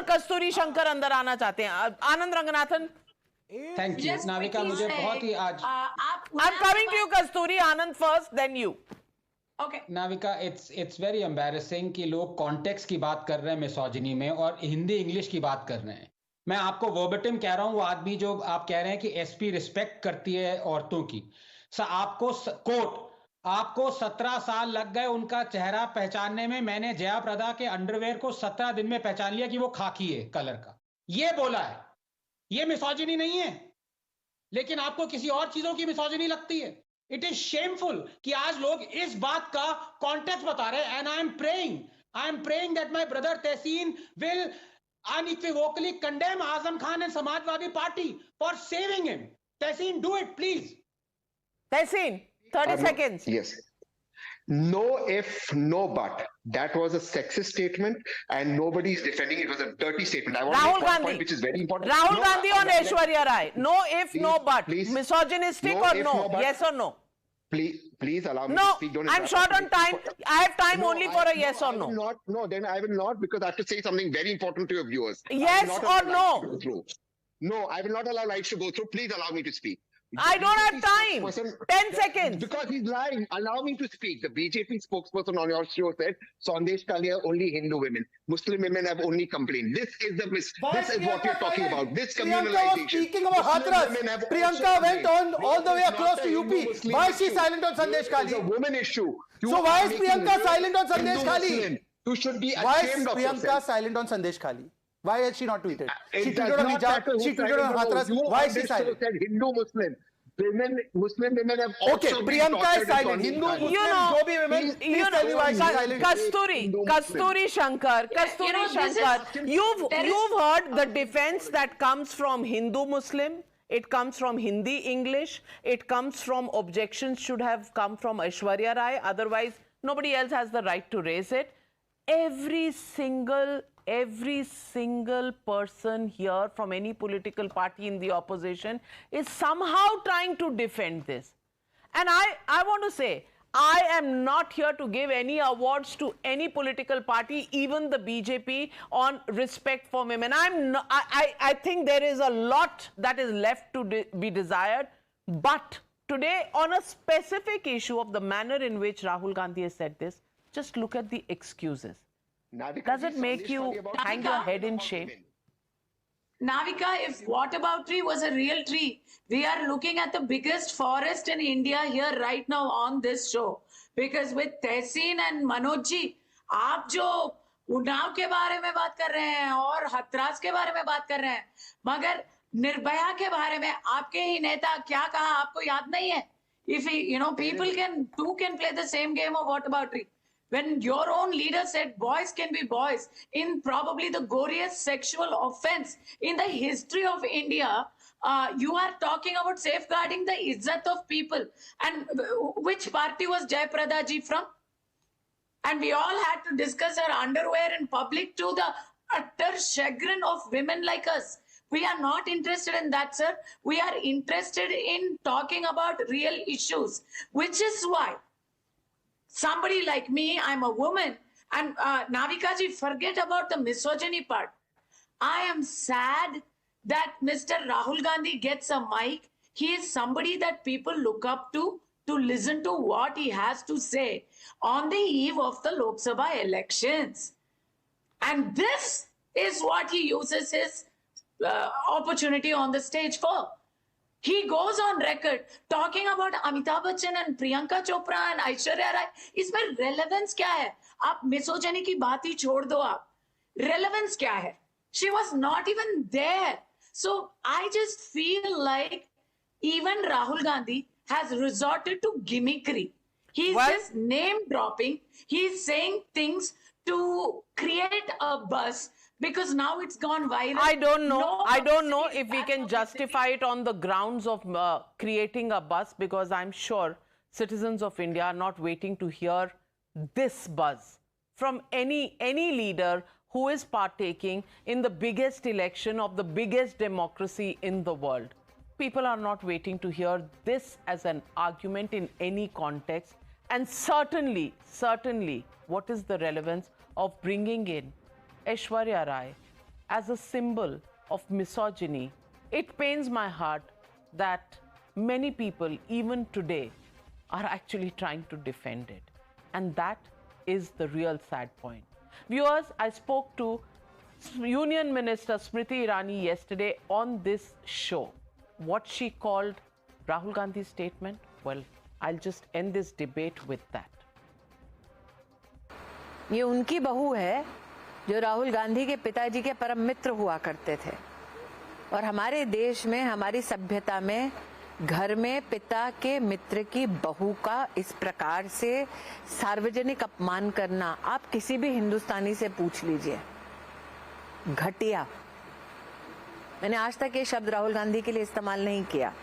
कस्तूरी शंकर अंदर आना चाहते हैं। आनंद रंगनाथन। थैंक यू नाविका, मुझे बहुत ही आज I am coming to you Kasturi, Anand first then you. Okay Navika, it's very embarrassing कि लोग कॉन्टेक्स्ट की बात कर रहे हैं मिसोजिनी में और हिंदी इंग्लिश की बात कर रहे हैं। मैं आपको वर्बेटिम कह रहा हूं, वो आदमी जो आप कह रहे हैं कि एसपी रिस्पेक्ट करती है औरतों की, आपको कोट, आपको 17 साल लग गए उनका चेहरा पहचानने में। मैंने जया प्रदा के अंडरवेयर को 17 दिन में पहचान लिया कि वो खाकी है कलर का। ये बोला है, ये मिसोजिनी नहीं है, लेकिन आपको किसी और चीजों की मिसोजिनी लगती है। इट इज शेमफुल कि आज लोग इस बात का कॉन्टेक्स्ट बता रहे हैं। And I am praying that my brother Tahseen will unequivocally condemn Azam Khan and Samajwadi Party for saving him. Tehseen, do it, please. Tehseen, 30 seconds. Yes. No if, no but. That was a sexist statement and nobody is defending it. It was a dirty statement. I want to Rahul make one Gandhi. point which is very important. Rahul No, Gandhi on Aishwarya Rai. No if, Please, no but. please. Misogynistic No or if, no? no but. Yes or no? Please allow me No, to speak. Don't I'm interrupt short me. on time. I have time No, only for a yes or I no. will not, no, then I will not, because I have to say something very important to your viewers. Yes I will not or allow no? lights to go through. No, I will not allow lights to go through. Please allow me to speak. I don't have BJP time. spokesperson- 10 seconds. Because he's lying. Allow me to speak. The BJP spokesperson on your show said Sandesh Kalia only Hindu women. Muslim women have only complained. This is this is what we're talking about. This Priyanka was communalization. speaking about Muslim Hathras. women have Priyanka also went on complained. all the way It's across not to a UP. Hindu-Muslim Why is she issue. silent on Sandesh It's Kali? a woman issue. You So why are is making Priyanka women silent on Sandesh Kali? Hindu-Muslim. You should be Why is ashamed of Priyanka yourself. silent on Sandesh Kali? Why has she not tweeted? It She does tweeted on not hijab. matter who She tweeted on tried to Hathras. follow. You Why on is she this show silent? said Hindu-Muslim. Muslim women have also Okay, been Priyanka is tortured in silent. Sandesh Hindu, Kali. Muslim, You know, जो भी women, please- please You tell me know, why she's silent. Kasturi Shankar, Kasturi you know, this Shankar, is- you've heard the defense that comes from Hindu-Muslim, it comes from Hindi-English, it comes from objections should have come from Aishwarya Rai, otherwise nobody else has the right to raise it. Every single person here from any political party in the opposition is somehow trying to defend this. And I want to say, I am not here to give any awards to any political party, even the BJP, on respect for women. I think there is a lot that is left to be desired. But today, on a specific issue of the manner in which Rahul Gandhi has said this, just look at the excuses. Navika Does ji, it make Sandesh you Kali about hang women. your head in About shame? women. Navika, if whataboutery was a real tree, we are looking at the biggest forest in India here right now on this show. Because with Tehseen and Manoj ji, आप जो उन्नाव के बारे में बात कर रहे हैं और हथरास के बारे में बात कर रहे हैं, मगर निर्भया के बारे में आपके ही नेता क्या कहा आपको याद नहीं है? If people can play the same game of whataboutery. When your own leader said boys can be boys in probably the goriest sexual offense in the history of India, you are talking about safeguarding the izzat of people. And which party was Jayaprada ji from? And we all had to discuss our underwear in public to the utter chagrin of women like us. We are not interested in that, sir. We are interested in talking about real issues, which is why somebody like me, I'm a woman, and Navika ji, forget about the misogyny part. I am sad that Mr. Rahul Gandhi gets a mic. He is somebody that people look up to listen to what he has to say on the eve of the Lok Sabha elections. And this is what he uses his opportunity on the stage for. He goes on record talking about Amitabh Bachchan and Priyanka Chopra and Aishwarya Rai. इसमें relevance क्या है? आप misogyny की बात ही छोड़ दो आप. Relevance क्या है? She was not even there. So I just feel like even Rahul Gandhi has resorted to gimmickry. He's just name dropping. He's saying things to create a buzz. Because now it's gone viral. I don't know if we can justify it on the grounds of creating a buzz, because I'm sure citizens of India are not waiting to hear this buzz from any leader who is partaking in the biggest election of the biggest democracy in the world. People are not waiting to hear this as an argument in any context. And certainly, what is the relevance of bringing in Aishwarya Rai as a symbol of misogyny, it pains my heart that many people, even today, are actually trying to defend it. And that is the real sad point. Viewers, I spoke to Union Minister Smriti Irani yesterday on this show. What she called Rahul Gandhi's statement, well, I'll just end this debate with that. ये उनकी बहू है जो राहुल गांधी के पिताजी के परम मित्र हुआ करते थे और हमारे देश में, हमारी सभ्यता में, घर में पिता के मित्र की बहू का इस प्रकार से सार्वजनिक अपमान करना आप किसी भी हिंदुस्तानी से पूछ लीजिए, घटिया। मैंने आज तक ये शब्द राहुल गांधी के लिए इस्तेमाल नहीं किया।